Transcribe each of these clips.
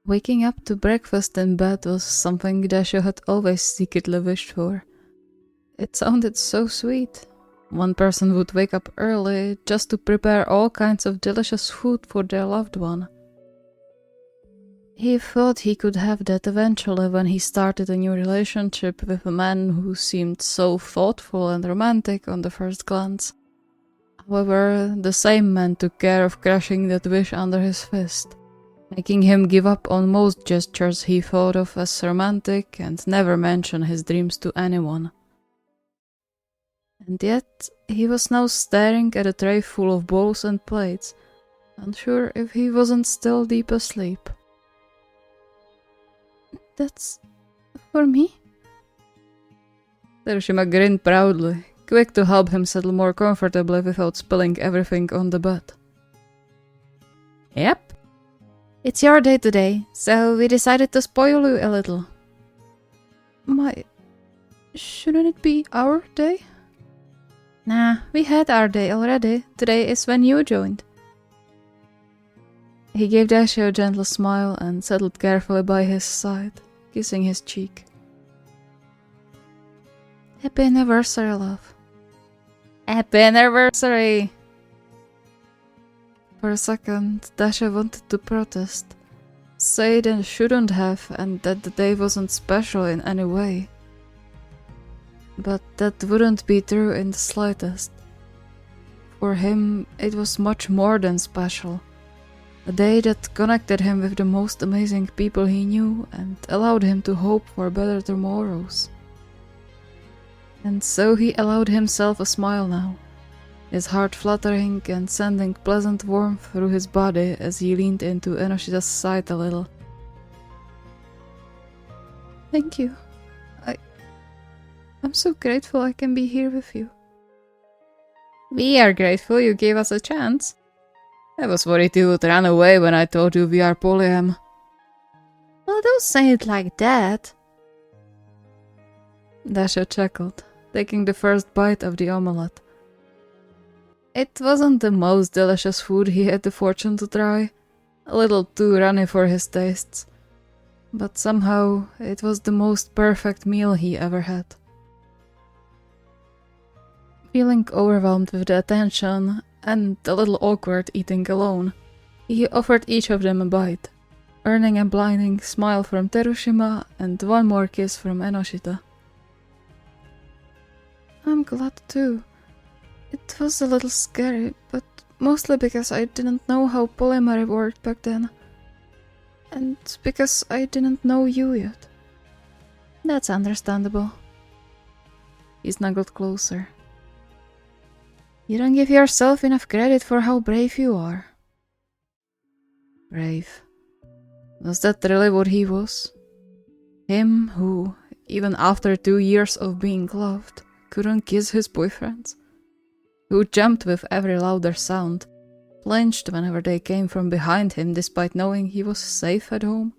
Waking up to breakfast in bed was something Dasha had always secretly wished for. It sounded so sweet. One person would wake up early just to prepare all kinds of delicious food for their loved one. He thought he could have that eventually when he started a new relationship with a man who seemed so thoughtful and romantic on the first glance. However, the same man took care of crushing that wish under his fist, making him give up on most gestures he thought of as romantic and never mention his dreams to anyone. And yet, he was now staring at a tray full of bowls and plates, unsure if he wasn't still deep asleep. "That's for me?" Terushima grinned proudly, quick to help him settle more comfortably without spilling everything on the bed. "Yep. It's your day today, so we decided to spoil you a little." Shouldn't it be our day? Nah, we had our day already. Today is when you joined. He gave Dasha a gentle smile and settled carefully by his side, kissing his cheek. "Happy anniversary, love." "Happy anniversary!" For a second, Dasha wanted to protest, say they shouldn't have and that the day wasn't special in any way. But that wouldn't be true in the slightest. For him, it was much more than special. A day that connected him with the most amazing people he knew and allowed him to hope for better tomorrows. And so he allowed himself a smile now, his heart fluttering and sending pleasant warmth through his body as he leaned into Enoshita's side a little. "Thank you. I'm so grateful I can be here with you." "We are grateful you gave us a chance. I was worried you would run away when I told you we are polyam." "Well, don't say it like that." Dasha chuckled, taking the first bite of the omelette. It wasn't the most delicious food he had the fortune to try, a little too runny for his tastes, but somehow it was the most perfect meal he ever had. Feeling overwhelmed with the attention and a little awkward eating alone, he offered each of them a bite, earning a blinding smile from Terushima and one more kiss from Enoshita. "I'm glad too. It was a little scary, but mostly because I didn't know how polyamory worked back then. And because I didn't know you yet." "That's understandable." He snuggled closer. "You don't give yourself enough credit for how brave you are." Brave. Was that really what he was? Him who, even after 2 years of being loved, couldn't kiss his boyfriends? Who jumped with every louder sound, flinched whenever they came from behind him despite knowing he was safe at home?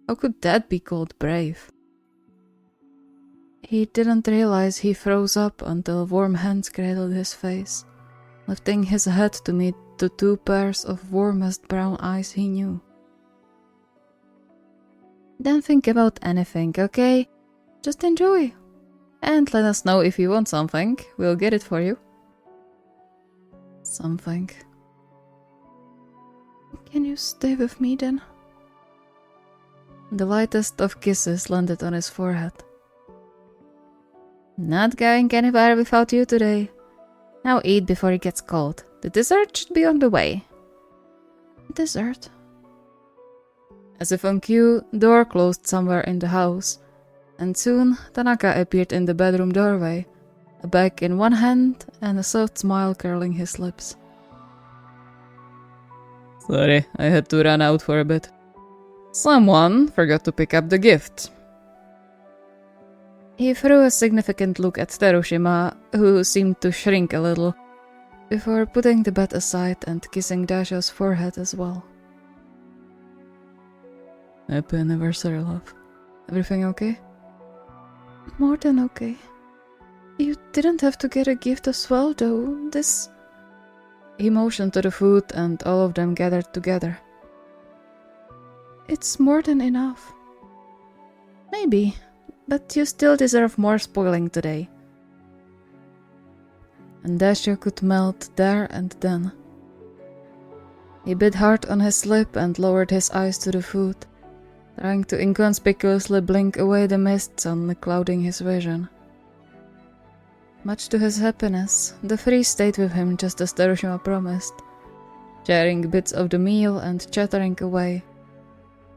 How could that be called brave? He didn't realize he froze up until warm hands cradled his face, lifting his head to meet the 2 pairs of warmest brown eyes he knew. "Don't think about anything, okay? Just enjoy. And let us know if you want something. We'll get it for you." Something. "Can you stay with me then?" The lightest of kisses landed on his forehead. "Not going anywhere without you today. Now eat before it gets cold. The dessert should be on the way." "Dessert?" As if on cue, the door closed somewhere in the house, and soon Tanaka appeared in the bedroom doorway, a bag in one hand and a soft smile curling his lips. "Sorry, I had to run out for a bit. Someone forgot to pick up the gift." He threw a significant look at Terushima, who seemed to shrink a little, before putting the bed aside and kissing Dasha's forehead as well. "Happy anniversary, love. Everything okay?" "More than okay. You didn't have to get a gift as well, though. This..." He motioned to the food and all of them gathered together. It's more than enough. Maybe, but you still deserve more spoiling today. And Dasha could melt there and then. He bit hard on his lip and lowered his eyes to the food, trying to inconspicuously blink away the mist suddenly clouding his vision. Much to his happiness, the three stayed with him just as Terushima promised, sharing bits of the meal and chattering away,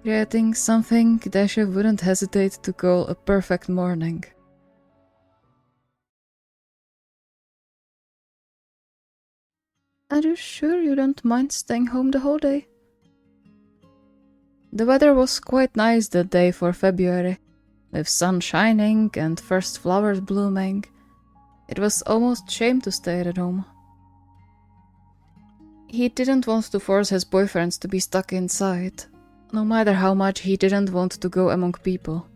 creating something Dasha wouldn't hesitate to call a perfect morning. Are you sure you don't mind staying home the whole day? The weather was quite nice that day for February, with sun shining and first flowers blooming. It was almost shame to stay at home. He didn't want to force his boyfriends to be stuck inside, no matter how much he didn't want to go among people.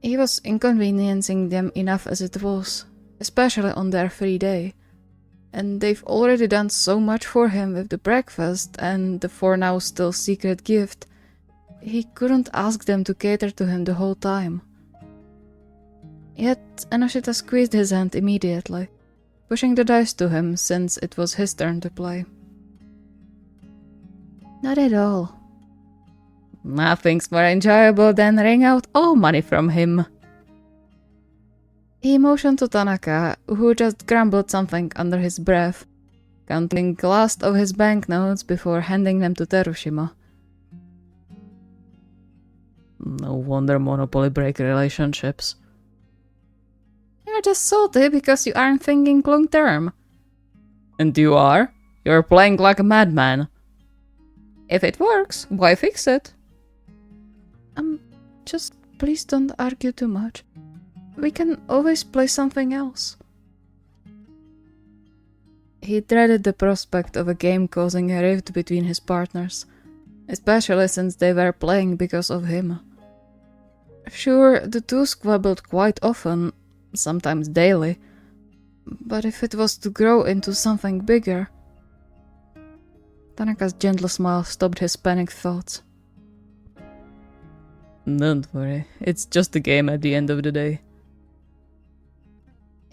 He was inconveniencing them enough as it was, especially on their free day. And they've already done so much for him with the breakfast and the for now still secret gift. He couldn't ask them to cater to him the whole time. Yet Enoshita squeezed his hand immediately, pushing the dice to him since it was his turn to play. Not at all. Nothing's more enjoyable than wring out all money from him. He motioned to Tanaka, who just grumbled something under his breath, counting the last of his banknotes before handing them to Terushima. No wonder Monopoly break relationships. You're just salty because you aren't thinking long term. And you are? You're playing like a madman. If it works, why fix it? Just please don't argue too much. We can always play something else. He dreaded the prospect of a game causing a rift between his partners, especially since they were playing because of him. Sure, the two squabbled quite often, sometimes daily, but if it was to grow into something bigger... Tanaka's gentle smile stopped his panicked thoughts. Don't worry, it's just a game at the end of the day.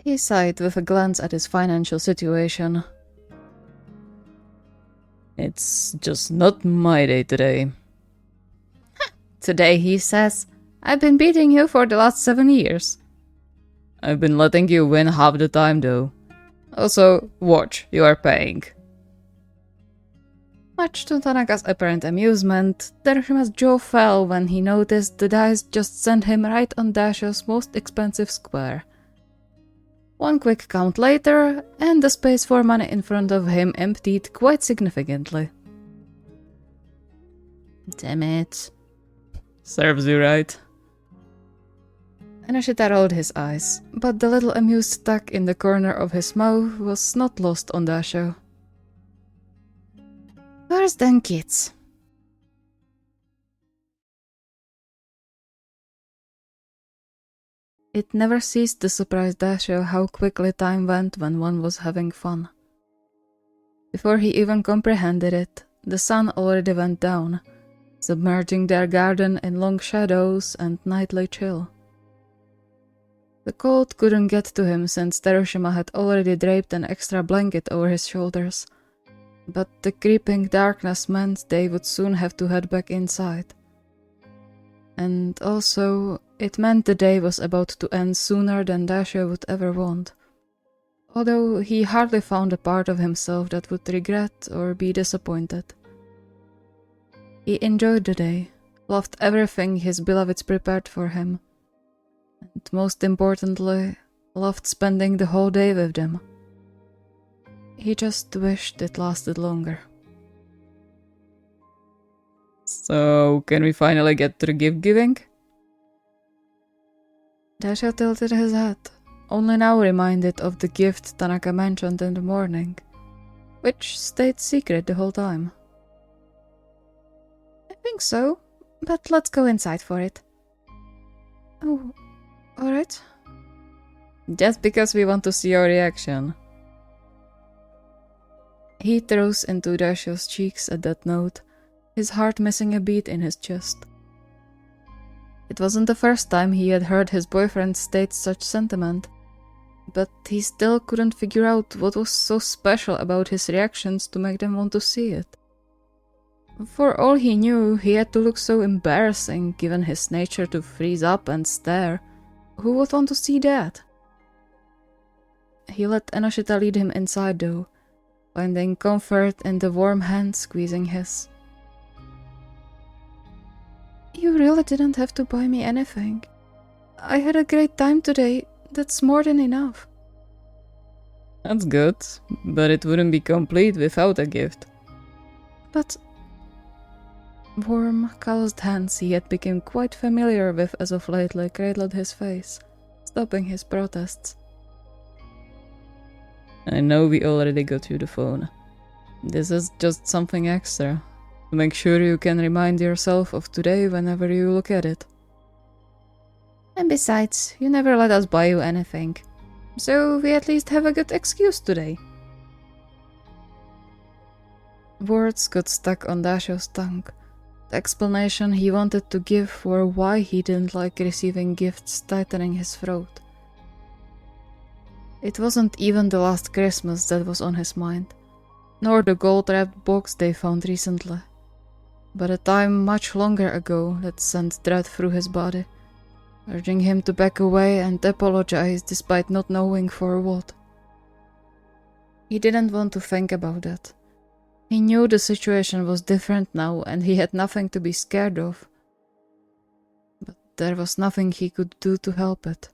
He sighed with a glance at his financial situation. It's just not my day today. Today, he says. I've been beating you for the last 7 years. I've been letting you win half the time, though. Also, watch, you are paying. Much to Tanaka's apparent amusement, Terushima's jaw fell when he noticed the dice just sent him right on Dasha's most expensive square. One quick count later, and the space for money in front of him emptied quite significantly. Damn it. Serves you right. Enoshita rolled his eyes, but the little amused tuck in the corner of his mouth was not lost on Dasha. Worse than kids. It never ceased to surprise Dasha how quickly time went when one was having fun. Before he even comprehended it, the sun already went down, submerging their garden in long shadows and nightly chill. The cold couldn't get to him since Terushima had already draped an extra blanket over his shoulders, but the creeping darkness meant they would soon have to head back inside. And also, it meant the day was about to end sooner than Dasha would ever want, although he hardly found a part of himself that would regret or be disappointed. He enjoyed the day, loved everything his beloveds prepared for him, and most importantly, loved spending the whole day with them. He just wished it lasted longer. So, can we finally get to the gift giving? Dasha tilted his head, only now reminded of the gift Tanaka mentioned in the morning, which stayed secret the whole time. I think so, but let's go inside for it. Oh, alright. Just because we want to see your reaction. Heat rose into Dasha's cheeks at that note, his heart missing a beat in his chest. It wasn't the first time he had heard his boyfriend state such sentiment, but he still couldn't figure out what was so special about his reactions to make them want to see it. For all he knew, he had to look so embarrassing, given his nature to freeze up and stare. Who would want to see that? He let Enoshita lead him inside though, finding comfort in the warm hand squeezing his. You really didn't have to buy me anything. I had a great time today, that's more than enough. That's good, but it wouldn't be complete without a gift. But... Warm, calloused hands he had become quite familiar with as of lately cradled his face, stopping his protests. I know we already got you the phone. This is just something extra, to make sure you can remind yourself of today whenever you look at it. And besides, you never let us buy you anything, so we at least have a good excuse today. Words got stuck on Dasho's tongue. The explanation he wanted to give for why he didn't like receiving gifts tightening his throat. It wasn't even the last Christmas that was on his mind, nor the gold-wrapped box they found recently, but a time much longer ago that sent dread through his body, urging him to back away and apologize despite not knowing for what. He didn't want to think about that. He knew the situation was different now and he had nothing to be scared of, but there was nothing he could do to help it.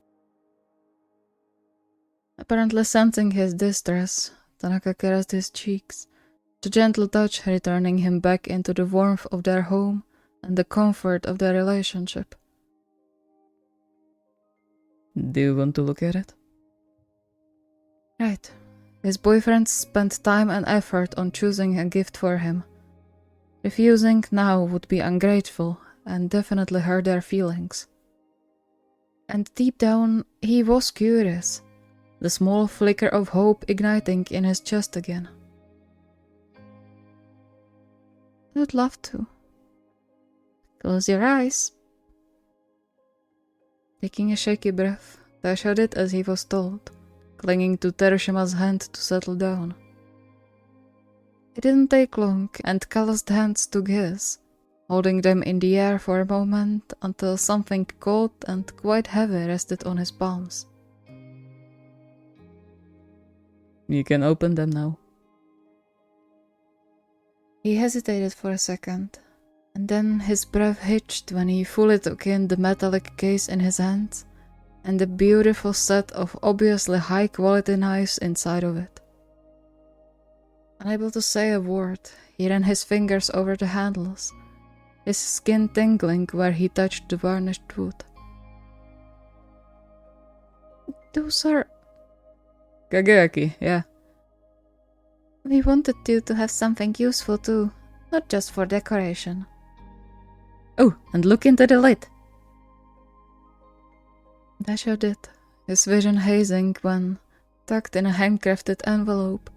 Apparently sensing his distress, Tanaka caressed his cheeks, the gentle touch returning him back into the warmth of their home and the comfort of their relationship. Do you want to look at it? Right. His boyfriend spent time and effort on choosing a gift for him. Refusing now would be ungrateful and definitely hurt their feelings. And deep down, he was curious, the small flicker of hope igniting in his chest again. I'd love to. Close your eyes. Taking a shaky breath, Dasha did as he was told, clinging to Terushima's hand to settle down. It didn't take long, and calloused hands took his, holding them in the air for a moment until something cold and quite heavy rested on his palms. You can open them now. He hesitated for a second, and then his breath hitched when he fully took in the metallic case in his hand and the beautiful set of obviously high-quality knives inside of it. Unable to say a word, he ran his fingers over the handles, his skin tingling where he touched the varnished wood. Those are... Kageaki, yeah. We wanted you to have something useful too, not just for decoration. Oh, and look into the lid. Dasho did, his vision hazing when, tucked in a handcrafted envelope,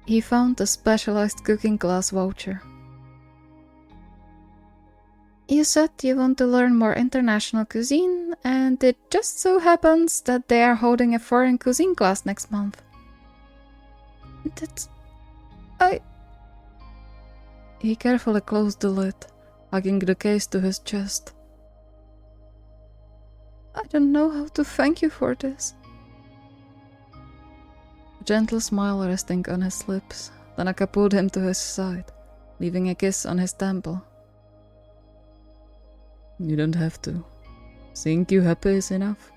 he found a specialized cooking class voucher. You said you want to learn more international cuisine, and it just so happens that they are holding a foreign cuisine class next month. He carefully closed the lid, hugging the case to his chest. I don't know how to thank you for this. A gentle smile resting on his lips, Tanaka pulled him to his side, leaving a kiss on his temple. You don't have to. Seeing you happy is enough.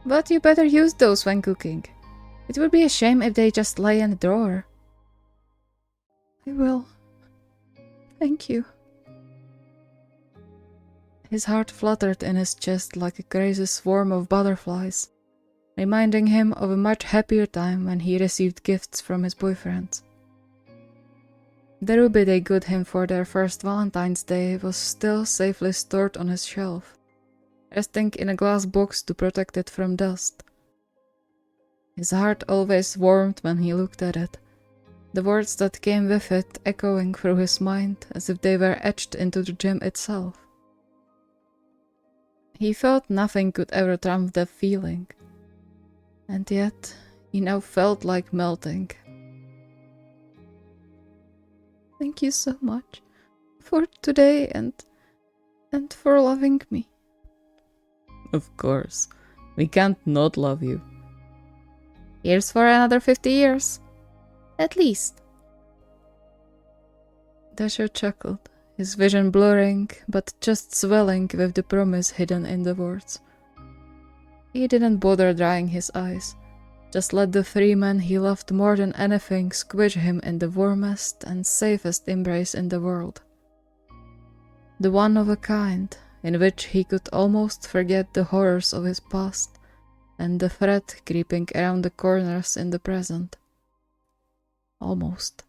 But you better use those when cooking. It would be a shame if they just lay in the drawer. I will. Thank you. His heart fluttered in his chest like a crazy swarm of butterflies, reminding him of a much happier time when he received gifts from his boyfriend. The ruby they got him for their first Valentine's Day was still safely stored on his shelf, resting in a glass box to protect it from dust. His heart always warmed when he looked at it, the words that came with it echoing through his mind as if they were etched into the gym itself. He thought nothing could ever trump that feeling, and yet he now felt like melting. Thank you so much for today and for loving me. Of course, we can't not love you. Here's for another 50 years. At least. Dasher chuckled, his vision blurring, but just swelling with the promise hidden in the words. He didn't bother drying his eyes, just let the three men he loved more than anything squish him in the warmest and safest embrace in the world. The one of a kind, in which he could almost forget the horrors of his past and the threat creeping around the corners in the present. Almost.